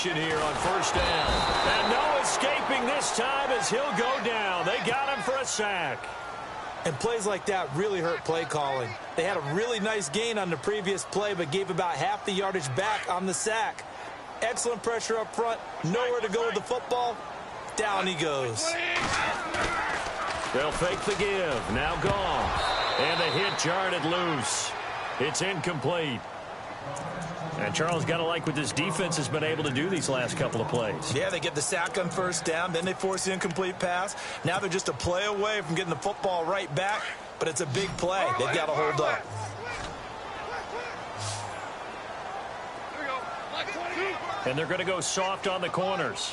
action here on first down. And no escaping this time as he'll go down. They got him for a sack. And plays like that really hurt play calling. They had a really nice gain on the previous play, but gave about half the yardage back on the sack. Excellent pressure up front. Nowhere to go with the football. Down he goes. They'll fake the give. Now gone. And the hit jarred it loose. It's incomplete. And Charles, got to like what this defense has been able to do these last couple of plays. Yeah, they get the sack on first down. Then they force the incomplete pass. Now they're just a play away from getting the football right back. But it's a big play. They've got to hold up. And they're going to go soft on the corners.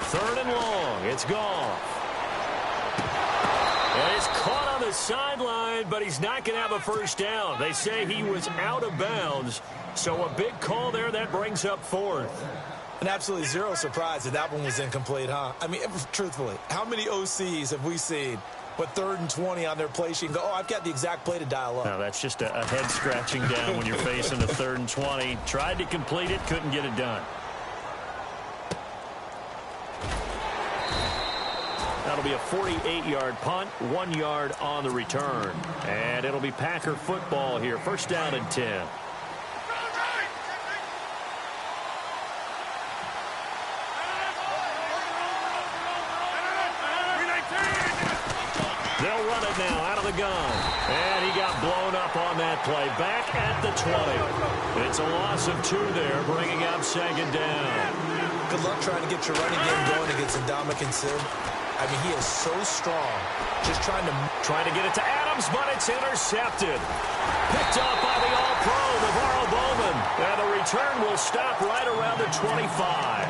Third and long. It's gone. And he's caught on the sideline, but he's not going to have a first down. They say he was out of bounds. So a big call there that brings up fourth. And absolutely zero surprise that that one was incomplete, huh? I mean, truthfully, how many OCs have we seen with 3rd and 20 on their play sheet and go, oh, I've got the exact play to dial up? No, that's just a head scratching down when you're facing a 3rd and 20. Tried to complete it, couldn't get it done. That'll be a 48-yard punt, 1 yard on the return. And it'll be Packer football here. First down and 10. They'll run it now out of the gun. And he got blown up on that play. Back at the 20. It's a loss of 2 there, bringing up second down. Good luck trying to get your running game going against Ndamukong Suh. I mean, he is so strong. Just trying to get it to Adams, but it's intercepted. Picked off by the All-Pro, Navarro Bowman. And the return will stop right around the 25.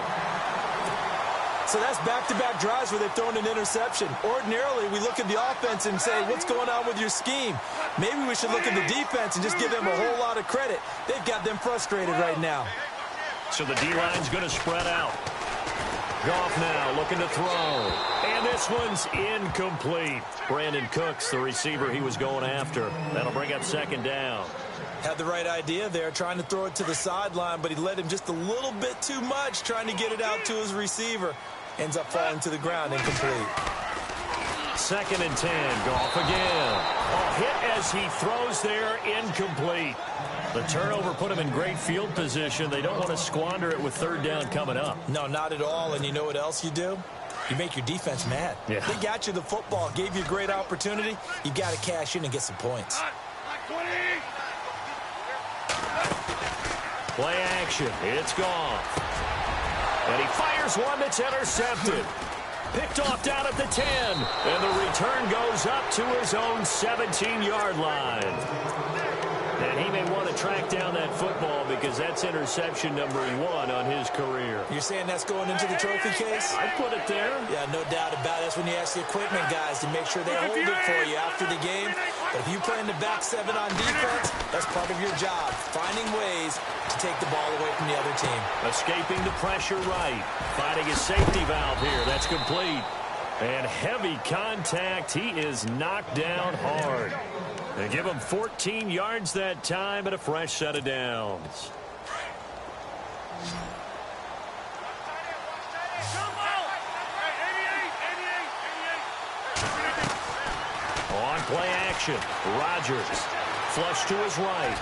So that's back-to-back drives where they've thrown an interception. Ordinarily, we look at the offense and say, what's going on with your scheme? Maybe we should look at the defense and just give them a whole lot of credit. They've got them frustrated right now. So the D-line's going to spread out. Goff now looking to throw. And this one's incomplete. Brandon Cooks, the receiver he was going after. That'll bring up second down. Had the right idea there, trying to throw it to the sideline, but he led him just a little bit too much, trying to get it out to his receiver. Ends up falling to the ground, incomplete. Second and 10, Goff again. A hit as he throws there, incomplete. The turnover put him in great field position. They don't want to squander it with third down coming up. No, not at all. And you know what else you do? You make your defense mad. Yeah. They got you the football, gave you a great opportunity. You got to cash in and get some points. Play action. It's gone. And he fires one that's intercepted. Picked off down at the 10. And the return goes up to his own 17-yard line. And he may want to track down that football because that's interception number 1 on his career. You're saying that's going into the trophy case? I'd put it there. Yeah, no doubt about it. That's when you ask the equipment guys to make sure they hold it for you after the game. But if you play in the back 7 on defense, that's part of your job, finding ways to take the ball away from the other team. Escaping the pressure right. Finding his safety valve here. That's complete. And heavy contact. He is knocked down hard. They give him 14 yards that time and a fresh set of downs. On play action, Rodgers. Flush to his right.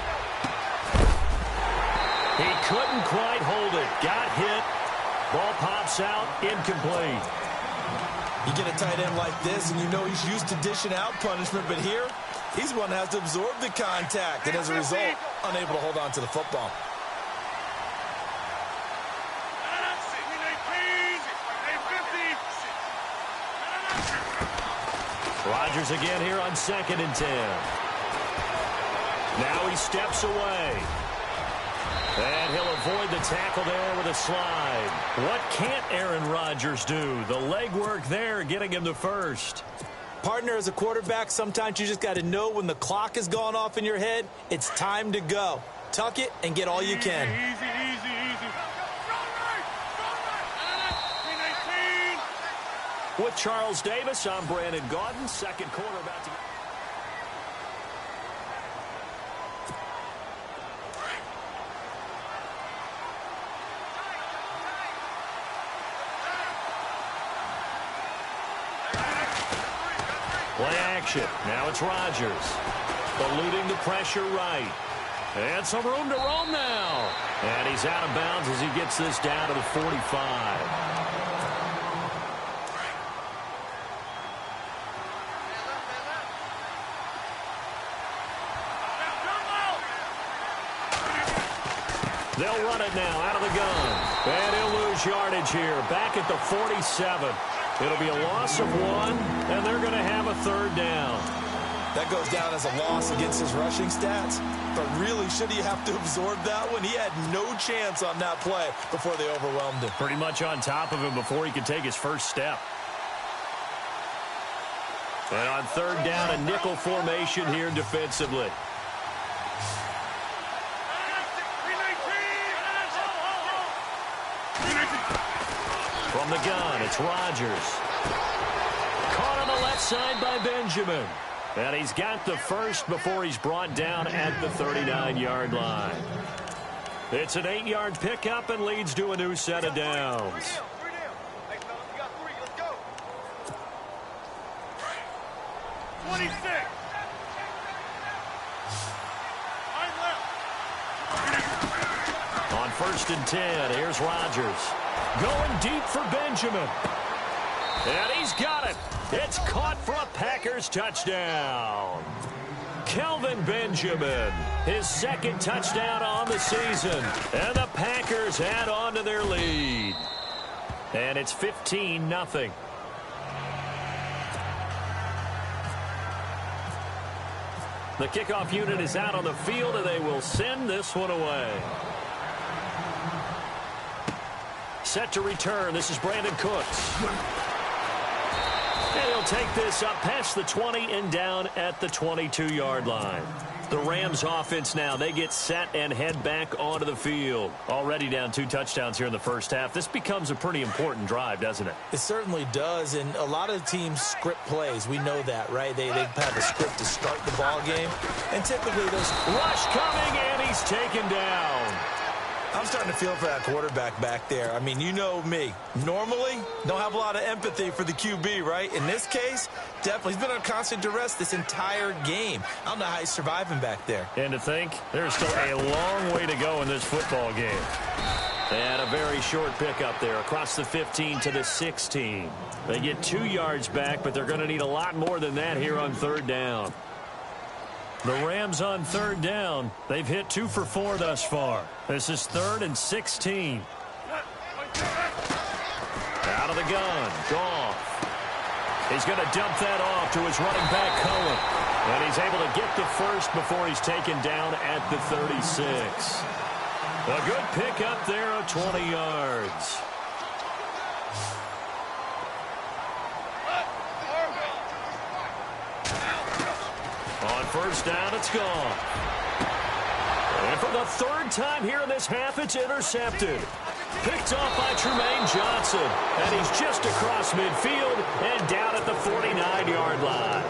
He couldn't quite hold it. Got hit. Ball pops out, incomplete. You get a tight end like this, and you know he's used to dishing out punishment, but here, he's the one that has to absorb the contact, and as a result, unable to hold on to the football. Rodgers again here on 2nd and 10. Now he steps away. And he'll avoid the tackle there with a slide. What can't Aaron Rodgers do? The legwork there getting him the first. Partner, as a quarterback, sometimes you just got to know when the clock has gone off in your head, it's time to go. Tuck it and get all you can. Easy. With Charles Davis, I'm Brandon Gaudin. Second quarter about to... Play action. Now it's Rodgers. Eluding the pressure right. And some room to roam now. And he's out of bounds as he gets this down to the 45. They'll run it now out of the gun. And he'll lose yardage here. Back at the 47. It'll be a loss of 1, and they're going to have a 3rd down. That goes down as a loss against his rushing stats. But really, should he have to absorb that one? He had no chance on that play before they overwhelmed him. Pretty much on top of him before he could take his first step. And on 3rd down, a nickel formation here defensively. From the gun, it's Rodgers. Caught on the left side by Benjamin. And he's got the first before he's brought down at the 39-yard line. It's an 8-yard pickup and leads to a new set of downs. On 1st and 10, here's Rodgers. Going deep for Benjamin. And he's got it. It's caught for a Packers touchdown. Kelvin Benjamin, his 2nd touchdown on the season. And the Packers add on to their lead. And it's 15-0. The kickoff unit is out on the field, and they will send this one away. Set to return. This is Brandon Cooks. And he'll take this up past the 20 and down at the 22-yard line. The Rams offense now, they get set and head back onto the field. Already down 2 touchdowns here in the first half. This becomes a pretty important drive, doesn't it? It certainly does, and a lot of teams script plays. We know that, right? They have a script to start the ball game, and typically those... Rush coming, and he's taken down. I'm starting to feel for that quarterback back there. I mean, you know me. Normally, don't have a lot of empathy for the QB, right? In this case, definitely. He's been on constant duress this entire game. I don't know how he's surviving back there. And to think, there's still a long way to go in this football game. And a very short pickup there across the 15 to the 16. They get 2 yards back, but they're going to need a lot more than that here on 3rd down. The Rams on 3rd down. They've hit 2 for 4 thus far. This is 3rd and 16. Out of the gun. Goff. He's going to dump that off to his running back, Cohen. And he's able to get the first before he's taken down at the 36. A good pickup there of 20 yards. On 1st down, it's gone. And for the 3rd time here in this half, it's intercepted. Picked off by Tremaine Johnson. And he's just across midfield and down at the 49-yard line.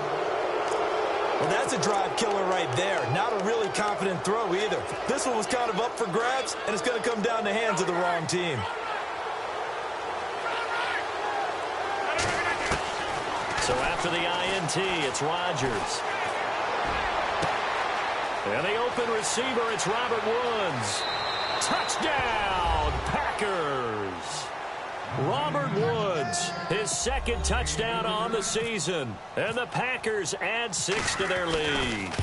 Well, that's a drive killer right there. Not a really confident throw either. This one was kind of up for grabs, and it's going to come down the hands of the wrong team. So after the INT, it's Rodgers. And the open receiver, it's Robert Woods. Touchdown, Packers. Robert Woods, his 2nd touchdown on the season. And the Packers add 6 to their lead.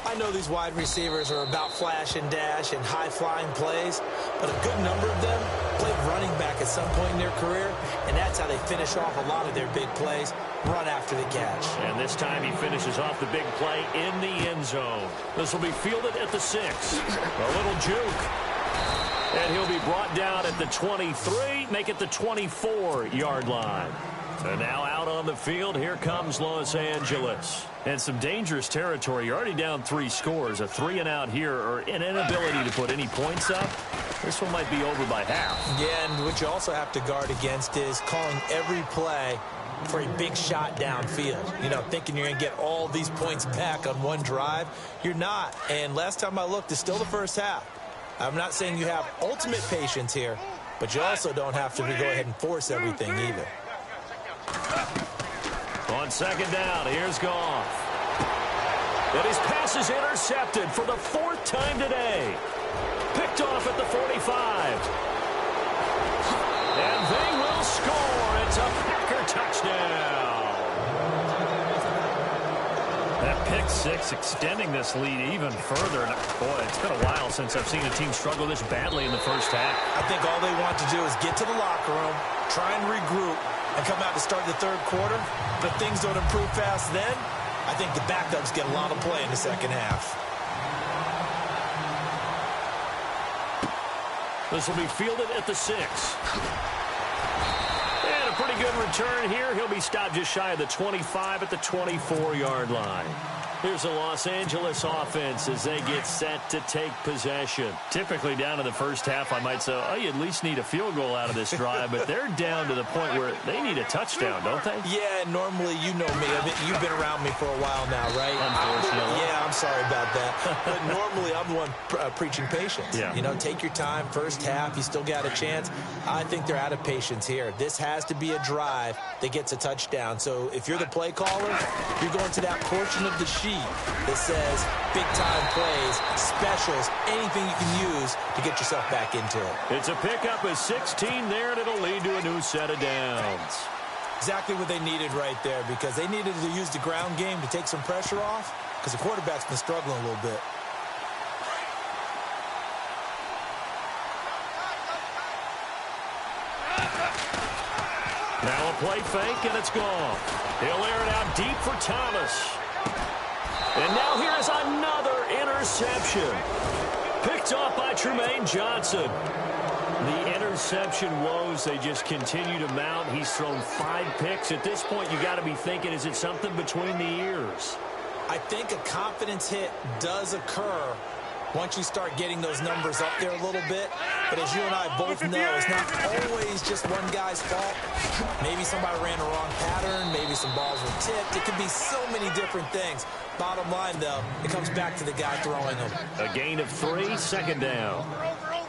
I know these wide receivers are about flash and dash and high-flying plays, but a good number of them played running back at some point in their career, and that's how they finish off a lot of their big plays, run after the catch. And this time he finishes off the big play in the end zone. This will be fielded at the 6. A little juke. And he'll be brought down at the 23, make it the 24-yard line. And now out on the field, here comes Los Angeles. And some dangerous territory. You're already down 3 scores. A 3-and-out here, or an inability to put any points up. This one might be over by half. Yeah, and what you also have to guard against is calling every play for a big shot downfield. You know, thinking you're going to get all these points back on one drive. You're not. And last time I looked, it's still the first half. I'm not saying you have ultimate patience here, but you also don't have to go ahead and force everything either. On On second down, here's Goff. And his pass is intercepted for the 4th time today. Picked off at the 45. And they will score. It's a Packer touchdown. That pick six extending this lead even further. Boy, it's been a while since I've seen a team struggle this badly in the first half. I think all they want to do is get to the locker room, try and regroup, and come out to start the third quarter. But if things don't improve fast then, I think the backups get a lot of play in the second half. This will be fielded at the 6. And a pretty good return here. He'll be stopped just shy of the 25 at the 24-yard line. Here's the Los Angeles offense as they get set to take possession. Typically down in the first half, I might say, oh, you at least need a field goal out of this drive, but they're down to the point where they need a touchdown, don't they? Yeah, normally, you know me. You've been around me for a while now, right? Unfortunately. Yeah, I'm sorry about that. But normally, I'm the one preaching patience. Yeah. You know, take your time. First half, you still got a chance. I think they're out of patience here. This has to be a drive that gets a touchdown. So if you're the play caller, you're going to that portion of the sheet that says big-time plays, specials, anything you can use to get yourself back into it. It's a pickup of 16 there, and it'll lead to a new set of downs. Exactly what they needed right there, because they needed to use the ground game to take some pressure off, because the quarterback's been struggling a little bit. Now a play fake, and it's gone. He'll air it out deep for Thomas. And now here's another interception. Picked off by Tremaine Johnson. The interception woes, they just continue to mount. He's thrown 5 picks. At this point, you got to be thinking, is it something between the ears? I think a confidence hit does occur once you start getting those numbers up there a little bit. But as you and I both know, it's not always just one guy's fault. Maybe somebody ran a wrong pattern. Maybe some balls were tipped. It could be so many different things. Bottom line, though, it comes back to the guy throwing them. A gain of 3, second down.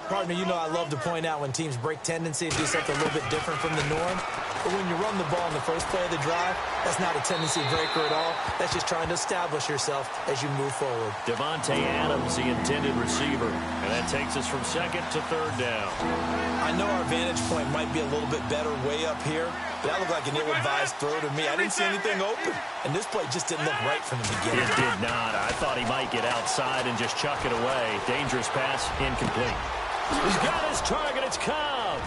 Partner, you know I love to point out when teams break tendency and do something a little bit different from the norm. But when you run the ball in the first play of the drive, that's not a tendency breaker at all. That's just trying to establish yourself as you move forward. Devontae Adams, the intended receiver. And that takes us from second to third down. I know our vantage point might be a little bit better way up here, but that looked like an ill-advised throw to me. I didn't see anything open, and this play just didn't look right from the beginning. It did not. I thought he might get outside and just chuck it away. Dangerous pass, incomplete. He's got his target. It's Cobb.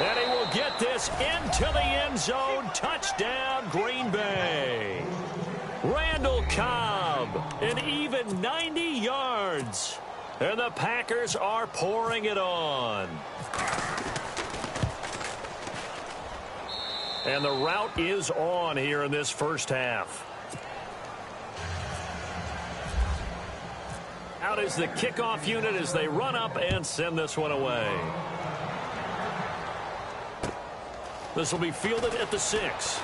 And he will get this into the end zone. Touchdown, Green Bay. Randall Cobb, an even 90 yards. And the Packers are pouring it on. And the route is on here in this first half. Out is the kickoff unit as they run up and send this one away. This will be fielded at the 6.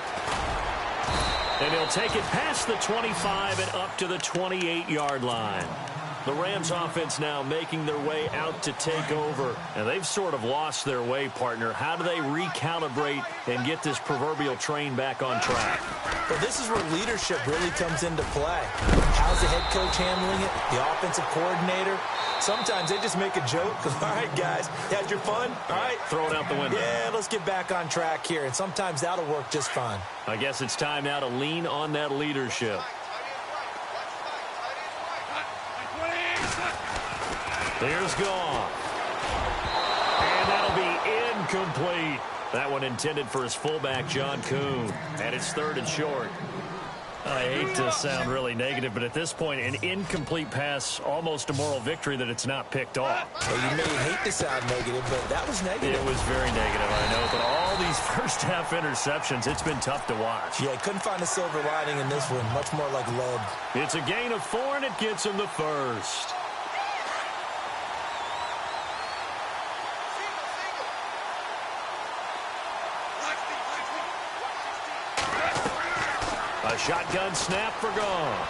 And he'll take it past the 25 and up to the 28-yard line. The Rams offense now making their way out to take over. And they've sort of lost their way, partner. How do they recalibrate and get this proverbial train back on track? Well, this is where leadership really comes into play. How's the head coach handling it? The offensive coordinator? Sometimes they just make a joke. All right, guys, you had your fun? All right. Throw it out the window. Yeah, let's get back on track here. And sometimes that'll work just fine. I guess it's time now to lean on that leadership. There's Goff. And that'll be incomplete. That one intended for his fullback, John Kuhn. And it's 3rd and short. I hate to sound really negative, but at this point, an incomplete pass, almost a moral victory that it's not picked off. Well, you may hate to sound negative, but that was negative. It was very negative, I know. But all these first-half interceptions, it's been tough to watch. Yeah, couldn't find a silver lining in this one. Much more like lead. It's a gain of 4, and it gets him the first. A shotgun snap for Goff.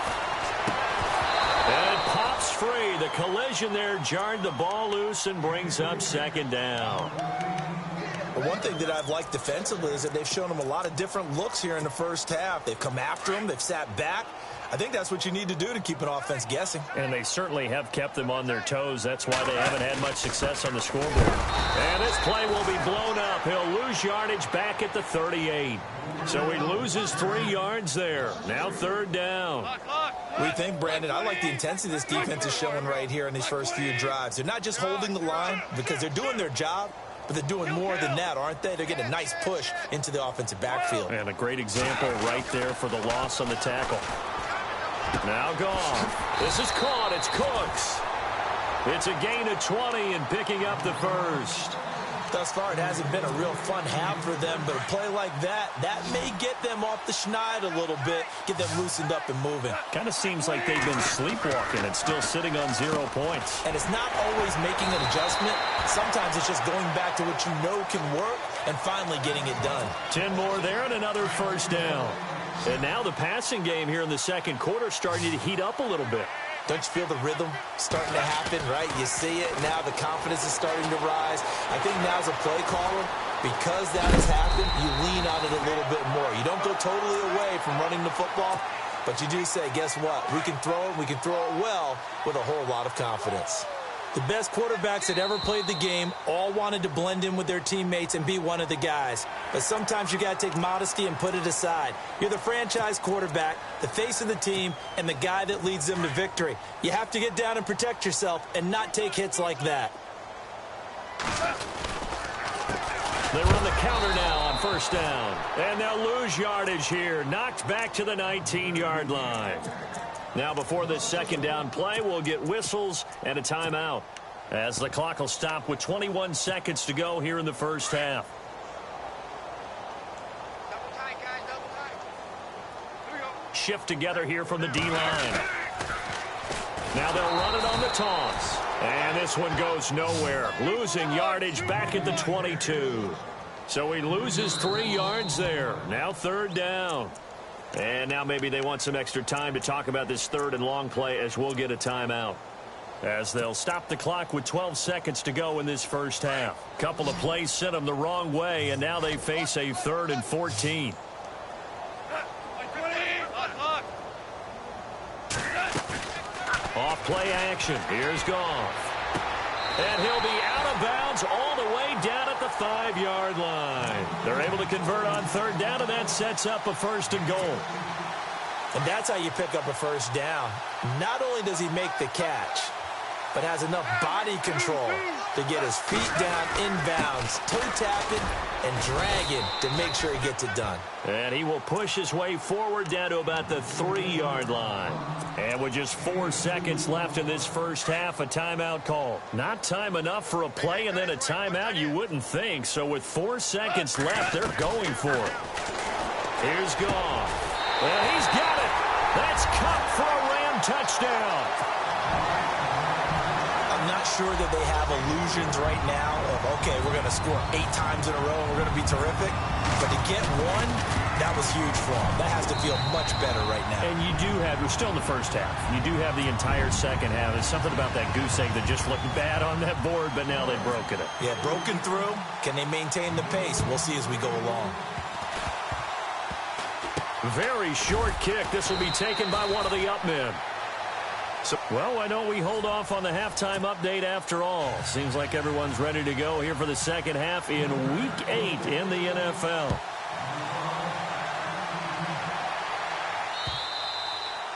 And it pops free. The collision there jarred the ball loose and brings up second down. Well, one thing that I've liked defensively is that they've shown them a lot of different looks here in the first half. They've come after them. They've sat back. I think that's what you need to do to keep an offense guessing. And they certainly have kept them on their toes. That's why they haven't had much success on the scoreboard. And this play will be blown up. He'll lose yardage back at the 38. So he loses 3 yards there. Now third down. What do you think, Brandon? I like the intensity this defense is showing right here in these first few drives. They're not just holding the line because they're doing their job, but they're doing more than that, aren't they? They're getting a nice push into the offensive backfield. And a great example right there for the loss on the tackle. Now gone. This is caught. It's Cooks. It's a gain of 20 and picking up the first. Thus far, it hasn't been a real fun half for them, but a play like that may get them off the schneid a little bit, get them loosened up and moving. Kind of seems like they've been sleepwalking and still sitting on 0 points. And it's not always making an adjustment. Sometimes it's just going back to what you know can work and finally getting it done. 10 more there and another first down. And now the passing game here in the second quarter starting to heat up a little bit. Don't you feel the rhythm starting to happen, right? You see it. Now the confidence is starting to rise. I think now as a play caller, because that has happened, you lean on it a little bit more. You don't go totally away from running the football, but you do say, guess what? We can throw it. We can throw it well with a whole lot of confidence. The best quarterbacks that ever played the game all wanted to blend in with their teammates and be one of the guys. But sometimes you got to take modesty and put it aside. You're the franchise quarterback, the face of the team, and the guy that leads them to victory. You have to get down and protect yourself and not take hits like that. They run the counter now on first down. And they'll lose yardage here. Knocked back to the 19-yard line. Now before this second down play, we'll get whistles and a timeout as the clock will stop with 21 seconds to go here in the first half. Double tight, guys, double tight. Here we go. Shift together here from the D-line. Now they'll run it on the toss. And this one goes nowhere. Losing yardage back at the 22. So he loses 3 yards there. Now third down. And now maybe they want some extra time to talk about this third and long play as we'll get a timeout. As they'll stop the clock with 12 seconds to go in this first half. Couple of plays sent them the wrong way, and now they face a 3rd and 14. Off play action. Here's Goff. And he'll be out of bounds all the way down at the 5-yard line. They're able to convert on third down, and that sets up a 1st and goal. And that's how you pick up a first down. Not only does he make the catch, but has enough body control to get his feet down inbounds, toe tapping and dragging to make sure he gets it done. And he will push his way forward down to about the 3-yard line. And with just 4 seconds left in this first half, a timeout call. Not time enough for a play and then a timeout, you wouldn't think. So with 4 seconds left, they're going for it. Here's Goff. And he's got it. That's Cup for a Ram touchdown. I'm not sure that they have illusions right now of, okay, we're going to score 8 times in a row and we're going to be terrific. But to get one, that was huge for them. That has to feel much better right now. And you do have, we're still in the first half. You do have the entire second half. There's something about that goose egg that just looked bad on that board, but now they've broken it. Yeah, broken through. Can they maintain the pace? We'll see as we go along. Very short kick. This will be taken by one of the up men. So, well, why don't we hold off on the halftime update after all? Seems like everyone's ready to go here for the second half in Week 8 in the NFL.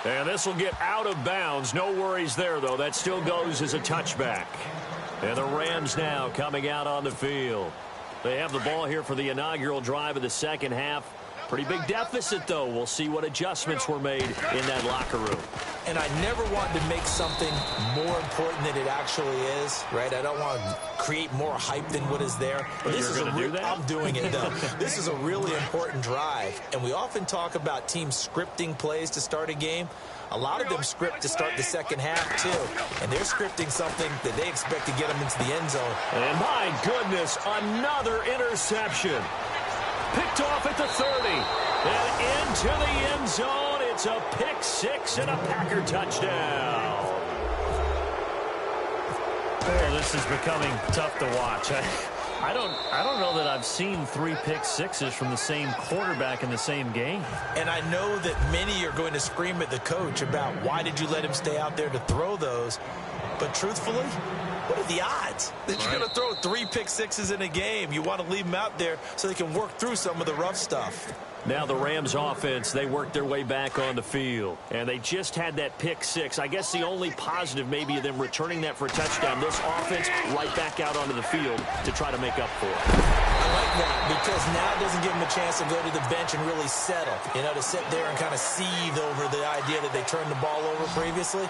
And this will get out of bounds. No worries there, though. That still goes as a touchback. And the Rams now coming out on the field. They have the ball here for the inaugural drive of the second half. Pretty big deficit, though. We'll see what adjustments were made in that locker room. And I never want to make something more important than it actually is, right? I don't want to create more hype than what is there. But this is I'm doing it, though. This is a really important drive. And we often talk about teams scripting plays to start a game. A lot of them script to start the second half, too. And they're scripting something that they expect to get them into the end zone. And my goodness, another interception. Picked off at the 30. And into the end zone, it's It's a pick six and a Packer touchdown. Oh, this is becoming tough to watch. I don't know that I've seen 3 pick sixes from the same quarterback in the same game. And I know that many are going to scream at the coach about why did you let him stay out there to throw those. But truthfully, what are the odds that you're going to throw 3 pick sixes in a game? You want to leave them out there so they can work through some of the rough stuff. Now the Rams offense, they worked their way back on the field. And they just had that pick six. I guess the only positive maybe of them returning that for a touchdown. This offense right back out onto the field to try to make up for it. I like that because now it doesn't give them a chance to go to the bench and really settle. You know, to sit there and kind of seethe over the idea that they turned the ball over previously.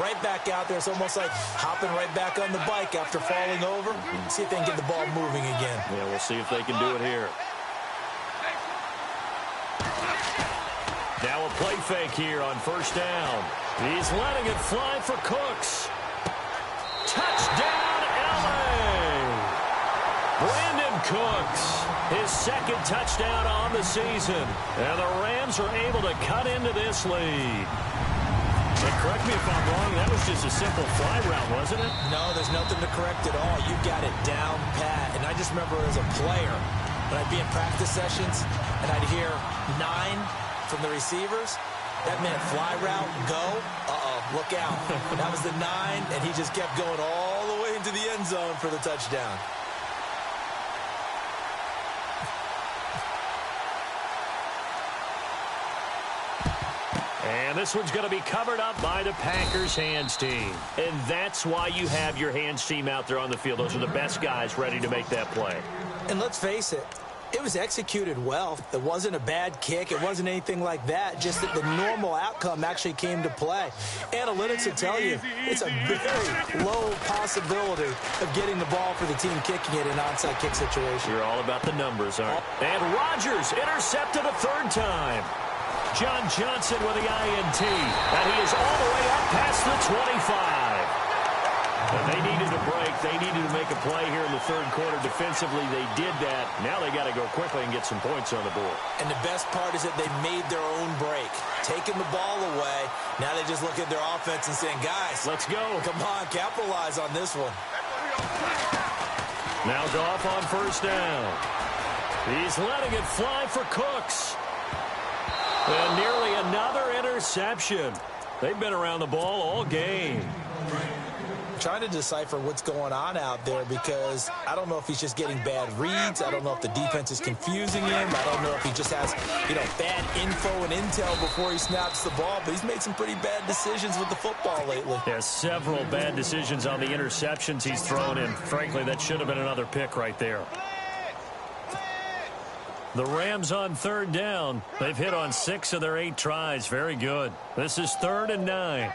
Right back out there. It's almost like hopping right back on the bike after falling over. See if they can get the ball moving again. Yeah, we'll see if they can do it here. Now a play fake here on first down. He's letting it fly for Cooks. Touchdown, LA! Brandon Cooks, his second touchdown on the season. And the Rams are able to cut into this lead. But correct me if I'm wrong, that was just a simple fly route, wasn't it? No, there's nothing to correct at all. You got it down pat. And I just remember as a player, when I'd be in practice sessions, and I'd hear 9 from the receivers, that meant fly route, go, look out. That was the 9, and he just kept going all the way into the end zone for the touchdown. And this one's going to be covered up by the Packers hands team. And that's why you have your hands team out there on the field. Those are the best guys ready to make that play. And let's face it, it was executed well. It wasn't a bad kick. It wasn't anything like that. Just that the normal outcome actually came to play. Analytics will tell you it's a very low possibility of getting the ball for the team kicking it in an onside kick situation. You're all about the numbers, aren't you? And Rodgers intercepted a third time. John Johnson with the INT. And he is all the way up past the 25. And they needed a break. They needed to make a play here in the third quarter. Defensively, they did that. Now they got to go quickly and get some points on the board. And the best part is that they made their own break. Taking the ball away. Now they just look at their offense and saying, guys, let's go. Come on, capitalize on this one. Now Goff on first down. He's letting it fly for Cooks. And nearly another interception. They've been around the ball all game. Trying to decipher what's going on out there because I don't know if he's just getting bad reads. I don't know if the defense is confusing him. I don't know if he just has, bad info and intel before he snaps the ball. But he's made some pretty bad decisions with the football lately. Yeah, several bad decisions on the interceptions he's thrown in. Frankly, that should have been another pick right there. The Rams on third down. They've hit on 6 of their 8 tries. Very good. This is 3rd and 9.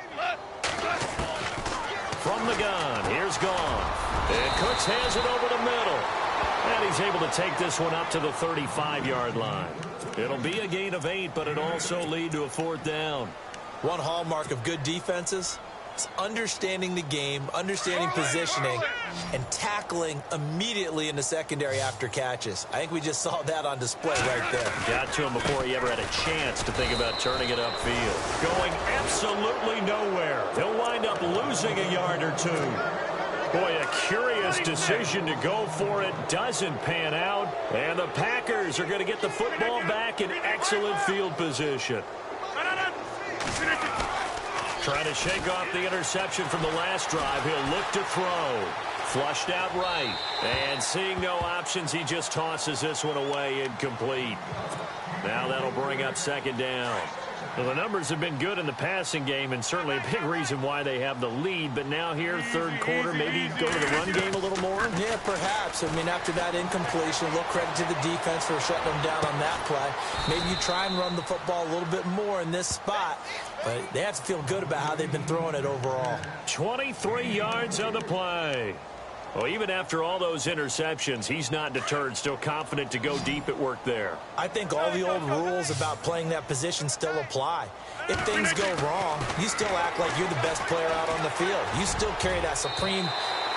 From the gun, here's Goff. And Cooks has it over the middle. And he's able to take this one up to the 35-yard line. It'll be a gain of 8, but it also lead to a 4th down. One hallmark of good defenses is understanding the game, understanding positioning, and tackling immediately in the secondary after catches. I think we just saw that on display right there. Got to him before he ever had a chance to think about turning it upfield. Going absolutely nowhere. He'll wind up losing a yard or 2. Boy, a curious decision to go for it. Doesn't pan out. And the Packers are going to get the football back in excellent field position. Trying to shake off the interception from the last drive. He'll look to throw. Flushed out right. And seeing no options, he just tosses this one away incomplete. Now that'll bring up 2nd down. Well, the numbers have been good in the passing game, and certainly a big reason why they have the lead. But now here, 3rd quarter, maybe go to the run game a little more? Yeah, perhaps. I mean, after that incompletion, a little credit to the defense for shutting them down on that play. Maybe you try and run the football a little bit more in this spot. But they have to feel good about how they've been throwing it overall. 23 yards on the play. Well, even after all those interceptions, he's not deterred, still confident to go deep at work there. I think all the old rules about playing that position still apply. If things go wrong, you still act like you're the best player out on the field. You still carry that supreme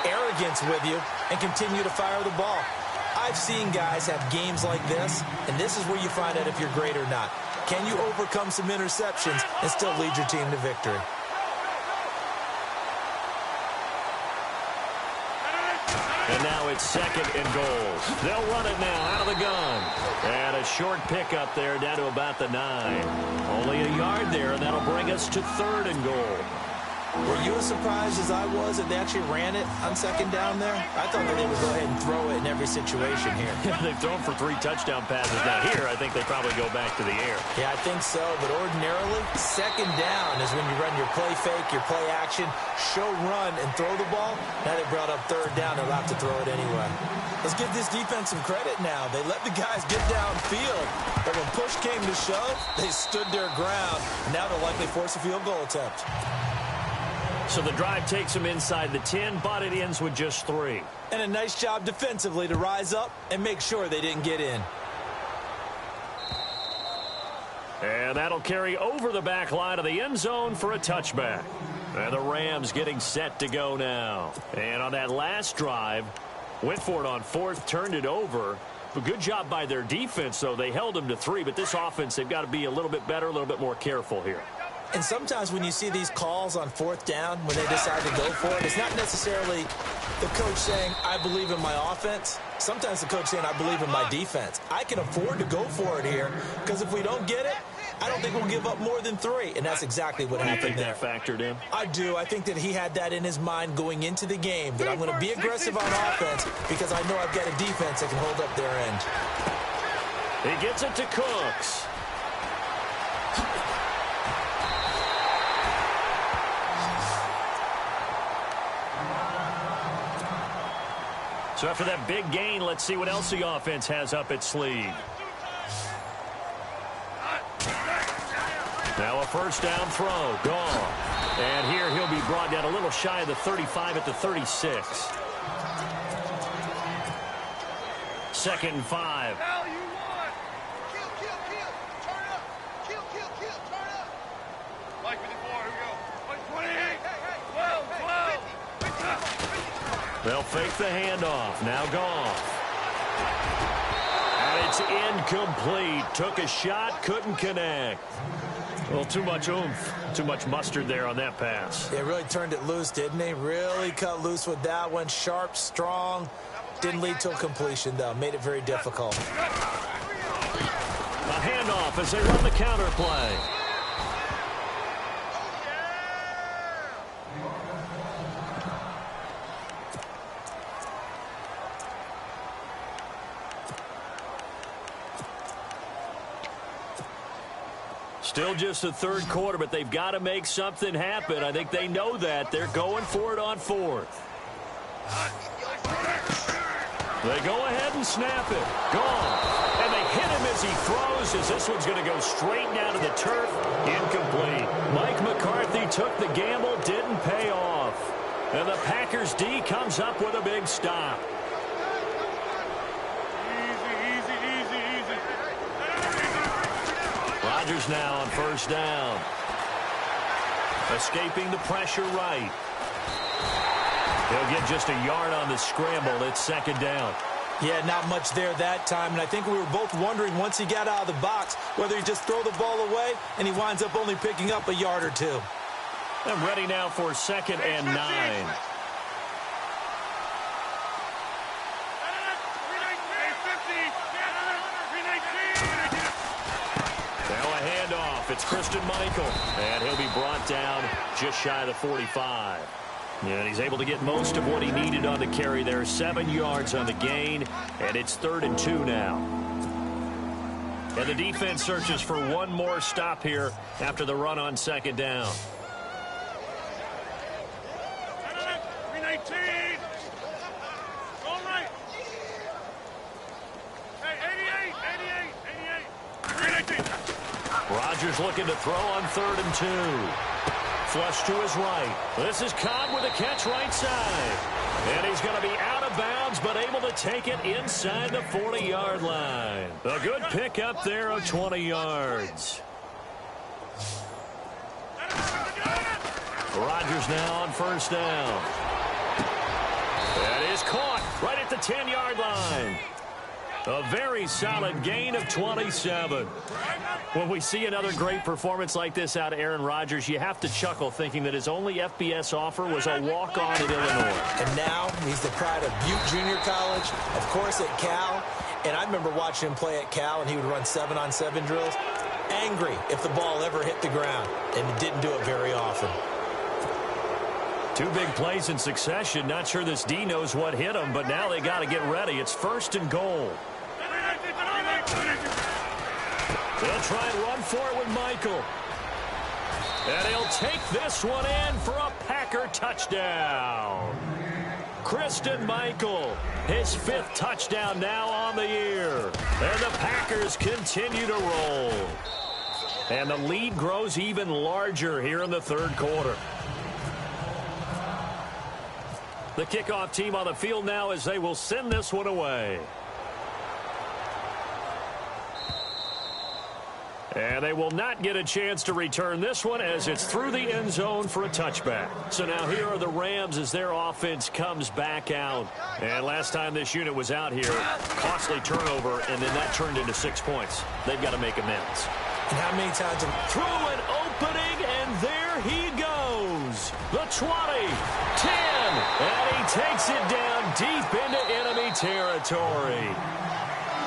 arrogance with you and continue to fire the ball. I've seen guys have games like this, and this is where you find out if you're great or not. Can you overcome some interceptions and still lead your team to victory? And now it's 2nd and goal. They'll run it now out of the gun. And a short pickup there down to about the 9. Only a yard there, and that'll bring us to 3rd and goal. Were you as surprised as I was that they actually ran it on 2nd down there? I thought that they would go ahead and throw it in every situation here. They've thrown for 3 touchdown passes. Now here, I think they probably go back to the air. Yeah, I think so. But ordinarily, 2nd down is when you run your play fake, your play action, show run, and throw the ball. Now they brought up 3rd down. They'll have to throw it anyway. Let's give this defense some credit now. They let the guys get downfield. But when push came to shove, they stood their ground. And now they'll likely force a field goal attempt. So the drive takes them inside the 10, but it ends with just 3. And a nice job defensively to rise up and make sure they didn't get in. And that'll carry over the back line of the end zone for a touchback. And the Rams getting set to go now. And on that last drive, went for it on 4th, turned it over. A good job by their defense, though. They held them to 3, but this offense, they've got to be a little bit better, a little bit more careful here. And sometimes when you see these calls on 4th down, when they decide to go for it, it's not necessarily the coach saying, I believe in my offense. Sometimes the coach saying, I believe in my defense. I can afford to go for it here, because if we don't get it, I don't think we'll give up more than 3. And that's exactly what happened there. You think that factored in? I do. I think that he had that in his mind going into the game, that I'm going to be aggressive on offense because I know I've got a defense that can hold up their end. He gets it to Cooks. So after that big gain, let's see what else the offense has up its sleeve. Now a 1st down throw, gone. And here he'll be brought down a little shy of the 35 at the 36. 2nd and 5. Hell, you won. Kill, kill, kill. Turn up. Kill, kill, kill. Turn up. Mike 54, here we go. Mike 28. 12, 12. They'll fake the handoff. Now Goff. And it's incomplete. Took a shot, couldn't connect. Well, too much oomph, too much mustard there on that pass. They really turned it loose, didn't they? Really cut loose with that one. Sharp, strong. Didn't lead to a completion, though. Made it very difficult. A handoff as they run the counter play. Still just the 3rd quarter, but they've got to make something happen. I think they know that. They're going for it on 4th. They go ahead and snap it. Gone. And they hit him as he throws, as this one's going to go straight down to the turf. Incomplete. Mike McCarthy took the gamble, didn't pay off. And the Packers D comes up with a big stop. Rodgers now on 1st down. Escaping the pressure right. He'll get just a yard on the scramble. It's 2nd down. Yeah, not much there that time. And I think we were both wondering once he got out of the box whether he just throw the ball away and he winds up only picking up a yard or 2. I'm ready now for 2nd and 9. It's Christian Michael, and he'll be brought down just shy of the 45. And he's able to get most of what he needed on the carry there. 7 yards on the gain, and it's 3rd and 2 now. And the defense searches for one more stop here after the run on 2nd down. 319. All right. Hey, 88. 319. Rodgers looking to throw on 3rd and 2. Flush to his right. This is Cobb with a catch right side. And he's going to be out of bounds, but able to take it inside the 40-yard line. A good pick up there of 20 yards. Rodgers now on 1st down. That is caught right at the 10-yard line. A very solid gain of 27. When we see another great performance like this out of Aaron Rodgers, you have to chuckle thinking that his only FBS offer was a walk-on at Illinois. And now he's the pride of Butte Junior College, of course at Cal. And I remember watching him play at Cal, and he would run 7-on-7 drills. Angry if the ball ever hit the ground, and he didn't do it very often. 2 big plays in succession. Not sure this D knows what hit him, but now they got to get ready. It's 1st and goal. They'll try and run for it with Michael. And he'll take this one in for a Packer touchdown. Christian Michael, his 5th touchdown now on the year. And the Packers continue to roll. And the lead grows even larger here in the 3rd quarter. The kickoff team on the field now as they will send this one away. And they will not get a chance to return this one as it's through the end zone for a touchback. So now here are the Rams as their offense comes back out. And last time this unit was out here, costly turnover, and then that turned into 6 points. They've got to make amends. And how many times through an opening, and there he goes. The 20, 10, and he takes it down deep into enemy territory.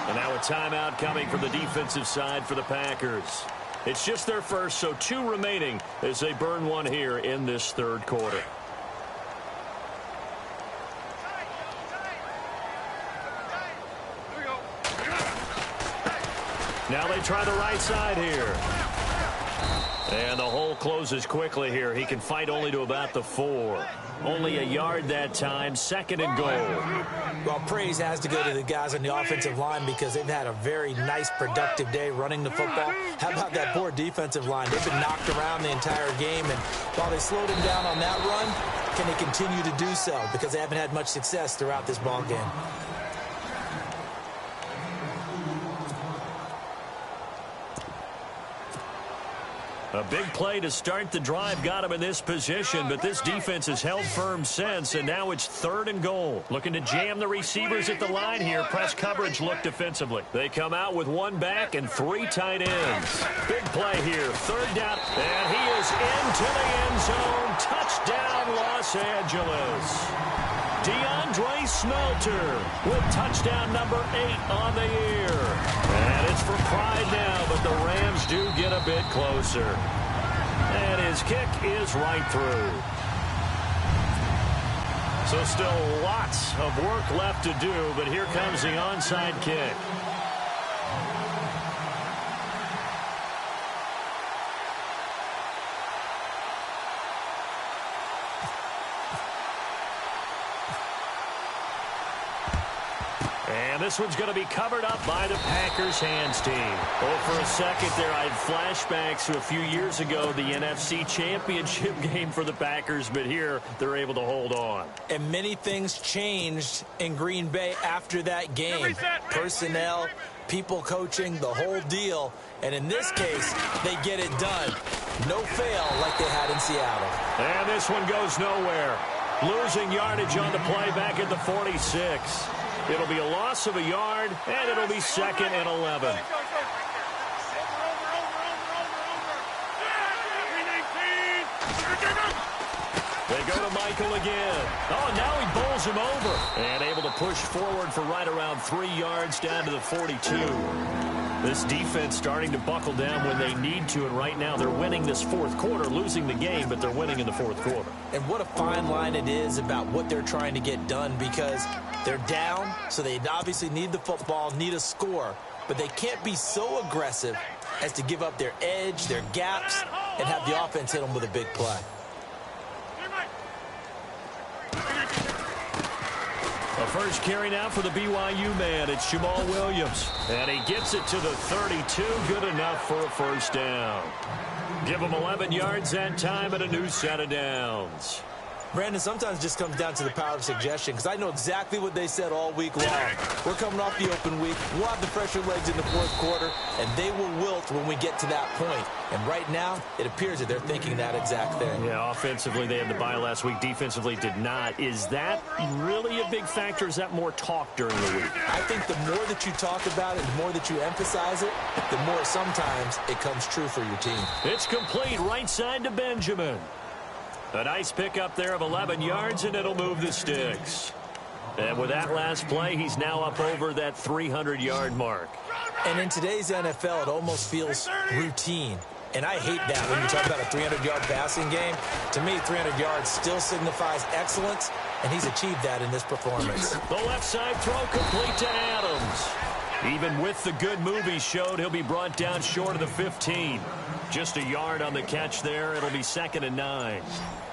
And now a timeout coming from the defensive side for the Packers. It's just their first, so 2 remaining as they burn one here in this 3rd quarter. Now they try the right side here. And the hole closes quickly here. He can fight only to about the 4. Only a yard that time, 2nd and goal. Well, praise has to go to the guys on the offensive line because they've had a very nice, productive day running the football. How about that poor defensive line? They've been knocked around the entire game, and while they slowed him down on that run, can they continue to do so? Because they haven't had much success throughout this ball game. A big play to start the drive got him in this position, but this defense has held firm since, and now it's 3rd and goal. Looking to jam the receivers at the line here. Press coverage look defensively. They come out with 1 back and 3 tight ends. Big play here. 3rd down, and he is into the end zone. Touchdown, Los Angeles. DeAndre Smelter with touchdown number 8 on the year. And it's for pride now, but the Rams do get a bit closer. And his kick is right through. So still lots of work left to do, but here comes the onside kick. And this one's going to be covered up by the Packers hands team. Oh, for a second there, I had flashbacks to a few years ago, the NFC Championship game for the Packers, but here they're able to hold on. And many things changed in Green Bay after that game. Personnel, people coaching, the whole deal. And in this case, they get it done. No fail like they had in Seattle. And this one goes nowhere. Losing yardage on the play back at the 46. It'll be a loss of a yard, and it'll be 2nd and 11. They go to Michael again. Oh, and now he bowls him over. And able to push forward for right around 3 yards down to the 42. This defense starting to buckle down when they need to, and right now they're winning this 4th quarter, losing the game, but they're winning in the 4th quarter. And what a fine line it is about what they're trying to get done, because they're down, so they obviously need the football, need a score, but they can't be so aggressive as to give up their edge, their gaps, and have the offense hit them with a big play. The first carry now for the BYU man. It's Jamal Williams. And he gets it to the 32. Good enough for a first down. Give him 11 yards that time and a new set of downs. Brandon, sometimes it just comes down to the power of suggestion, because I know exactly what they said all week long. We're coming off the open week. We'll have the fresher legs in the fourth quarter, and they will wilt when we get to that point. And right now, it appears that they're thinking that exact thing. Yeah, offensively, they had the bye last week. Defensively, did not. Is that really a big factor? Is that more talk during the week? I think the more that you talk about it, the more that you emphasize it, the more sometimes it comes true for your team. It's complete right side to Benjamin. A nice pickup there of 11 yards, and it'll move the sticks. And with that last play, he's now up over that 300-yard mark. And in today's NFL, it almost feels routine. And I hate that when you talk about a 300-yard passing game. To me, 300 yards still signifies excellence, and he's achieved that in this performance. The left side throw complete to Adams. Even with the good move he showed, he'll be brought down short of the 15. Just a yard on the catch there. It'll be 2nd and 9.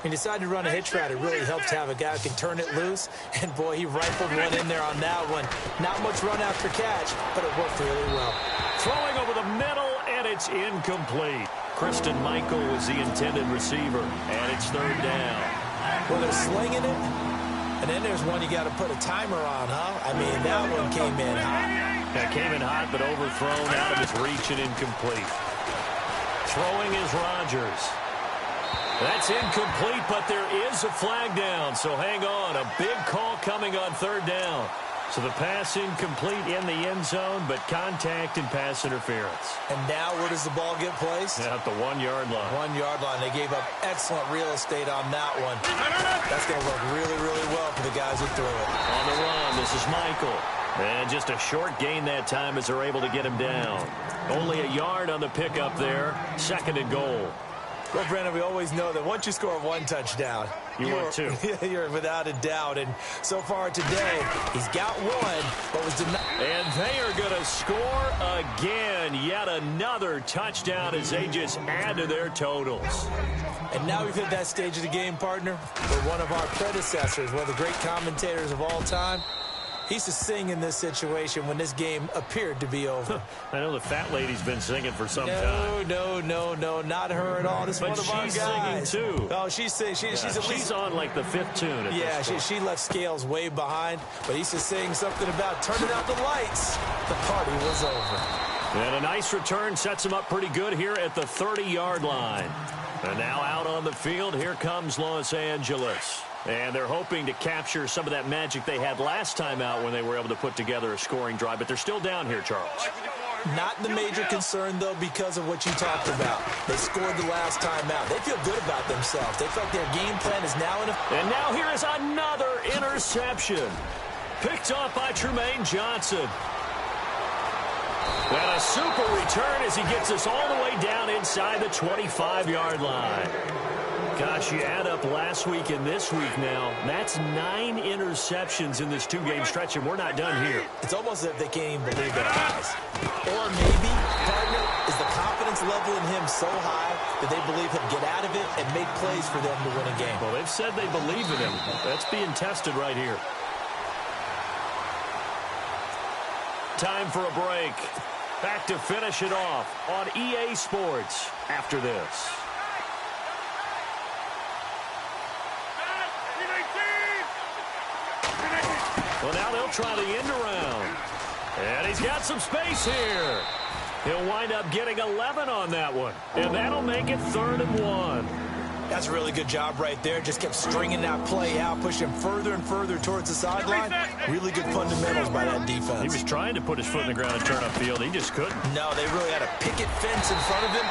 He decided to run a hitch route. It really helps to have a guy who can turn it loose. And, boy, he rifled one in there on that one. Not much run after catch, but it worked really well. Throwing over the middle, and it's incomplete. Kristen Michael was the intended receiver, and it's 3rd down. Well, they're slinging it, and then there's one you got to put a timer on, huh? I mean, that one came in hot. That came in hot, but overthrown out of his reach and incomplete. Throwing is Rodgers. That's incomplete, but there is a flag down, so hang on. A big call coming on 3rd down. So the pass incomplete in the end zone, but contact and pass interference. And now where does the ball get placed? At the 1-yard line. 1-yard line. They gave up excellent real estate on that one. That's going to work really, really well for the guys who threw it. On the run, this is Michael. And just a short gain that time as they're able to get him down. Only a yard on the pickup there. 2nd and goal. Well, Brandon, we always know that once you score 1 touchdown, you're 2. You're without a doubt. And so far today, he's got 1, but was denied. And they are going to score again. Yet another touchdown as they just add to their totals. And now we've hit that stage of the game, partner, where one of our predecessors, one of the great commentators of all time, he used to sing in this situation when this game appeared to be over. I know the fat lady's been singing for some time. No, not her at all. This is one of our guys. But she's singing, too. Oh, she's singing. She's on, like, the 5th tune at this point. She left Scales way behind, but he used to sing something about turning out the lights. The party was over. And a nice return sets him up pretty good here at the 30-yard line. And now out on the field, here comes Los Angeles. And they're hoping to capture some of that magic they had last time out when they were able to put together a scoring drive. But they're still down here, Charles. Not the major concern, though, because of what you talked about. They scored the last time out. They feel good about themselves. They feel like their game plan is now in effect. And now here is another interception. Picked off by Tremaine Johnson. And a super return as he gets us all the way down inside the 25-yard line. Gosh, you add up last week and this week now. That's 9 interceptions in this 2-game stretch, and we're not done here. It's almost as if they can't even believe their eyes. Or maybe, partner, is the confidence level in him so high that they believe he'll get out of it and make plays for them to win a game. Well, they've said they believe in him. That's being tested right here. Time for a break. Back to finish it off on EA Sports after this. Well, now they'll try the end around. And he's got some space here. He'll wind up getting 11 on that one. And that'll make it 3rd and 1. That's a really good job right there. Just kept stringing that play out, pushing further and further towards the sideline. Really good fundamentals by that defense. He was trying to put his foot in the ground and turn upfield. He just couldn't. No, they really had a picket fence in front of him.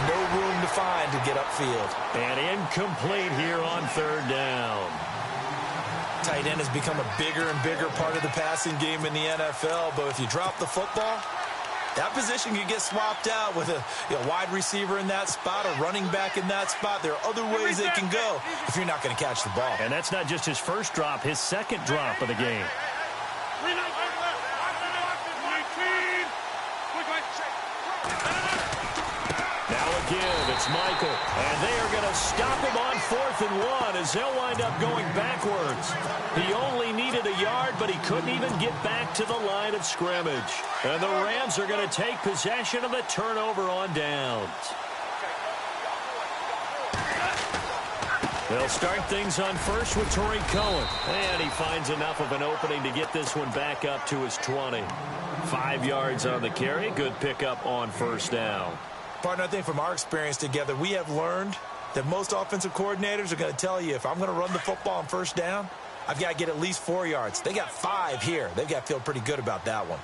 No room to find to get upfield. And incomplete here on 3rd down. Tight end has become a bigger and bigger part of the passing game in the NFL. But if you drop the football, that position can get swapped out with a wide receiver in that spot, a running back in that spot. There are other ways they can go if you're not going to catch the ball. And that's not just his first drop, his 2nd drop of the game. Now again, it's Michael. And they are going to stop him on 4th and 1 as they'll wind up going backwards. He only needed a yard, but he couldn't even get back to the line of scrimmage. And the Rams are going to take possession of the turnover on downs. They'll start things on first with Torrey Cohen. And he finds enough of an opening to get this one back up to his 20. 5 yards on the carry. Good pickup on first down. Partner, I think from our experience together, we have learned that most offensive coordinators are going to tell you, if I'm going to run the football on first down, I've got to get at least 4 yards. They got 5 here. They've got to feel pretty good about that one.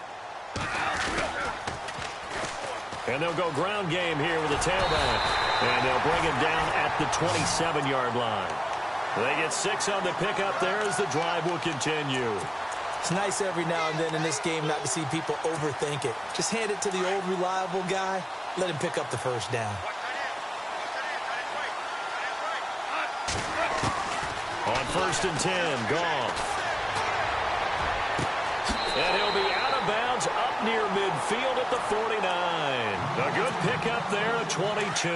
And they'll go ground game here with a tailback. And they'll bring him down at the 27-yard line. They get 6 on the pickup there as the drive will continue. It's nice every now and then in this game not to see people overthink it. Just hand it to the old reliable guy. Let him pick up the first down. On first and 10, Goff. And he'll be out of bounds up near midfield at the 49. A good pickup there at 22.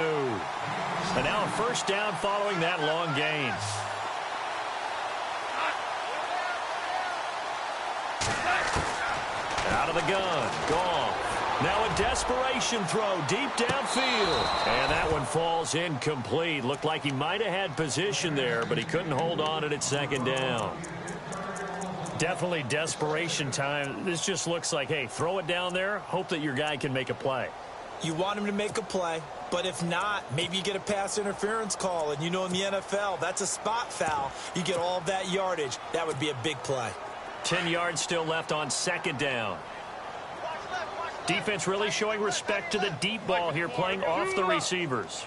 And now a first down following that long gain. Out of the gun, Goff. Now a desperation throw deep downfield. And that one falls incomplete. Looked like he might have had position there, but he couldn't hold on at second down. Definitely desperation time. This just looks like, hey, throw it down there, hope that your guy can make a play. You want him to make a play, but if not, maybe you get a pass interference call, and you know in the NFL, that's a spot foul. You get all of that yardage. That would be a big play. 10 yards still left on second down. Defense really showing respect to the deep ball here, playing off the receivers.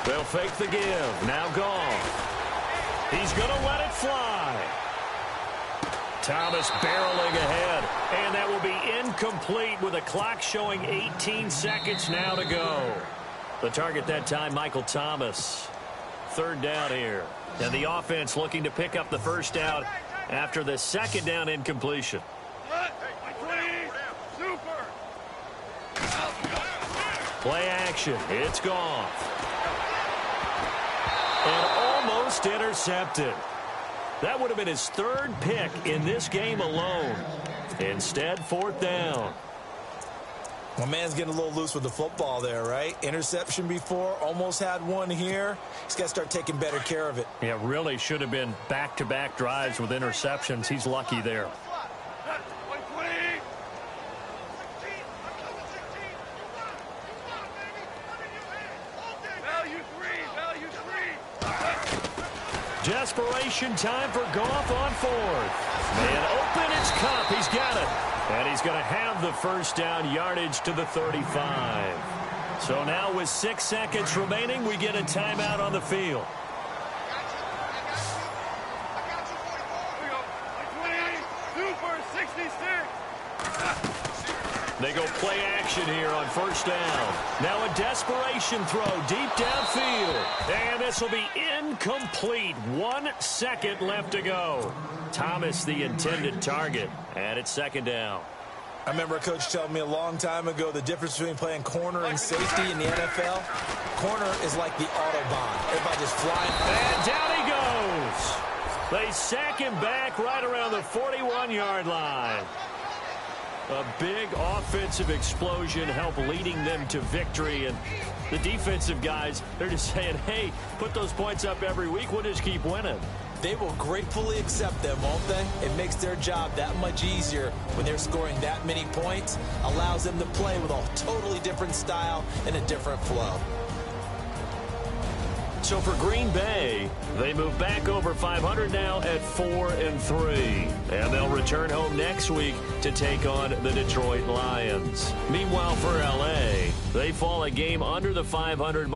They'll fake the give. Now Goff. He's going to let it fly. Thomas barreling ahead. And that will be incomplete with a clock showing 18 seconds now to go. The target that time, Michael Thomas. Third down here. And the offense looking to pick up the first down after the second down incompletion. Play action. It's Goff. And almost intercepted. That would have been his third pick in this game alone. Instead, fourth down. My man's getting a little loose with the football there, right? Interception before, almost had one here. He's got to start taking better care of it. Yeah, really should have been back-to-back drives with interceptions. He's lucky there. Desperation time for Goff on fourth. And open, it's Cup. He's got it. And he's going to have the first down yardage to the 35. So now with 6 seconds remaining, we get a timeout on the field. They go play action here on first down. Now a desperation throw deep downfield. And this will be incomplete. 1 second left to go. Thomas the intended target. And it's second down. I remember a coach telling me a long time ago the difference between playing corner and safety in the NFL. Corner is like the Autobahn. Everybody just flying. And down he goes. They sack him back right around the 41-yard line. A big offensive explosion helped leading them to victory. And the defensive guys, they're just saying, hey, put those points up every week. We'll just keep winning. They will gratefully accept them, won't they? It makes their job that much easier when they're scoring that many points. Allows them to play with a totally different style and a different flow. So for Green Bay, they move back over 500 now at 4-3. And they'll return home next week to take on the Detroit Lions. Meanwhile, for L.A., they fall a game under the 500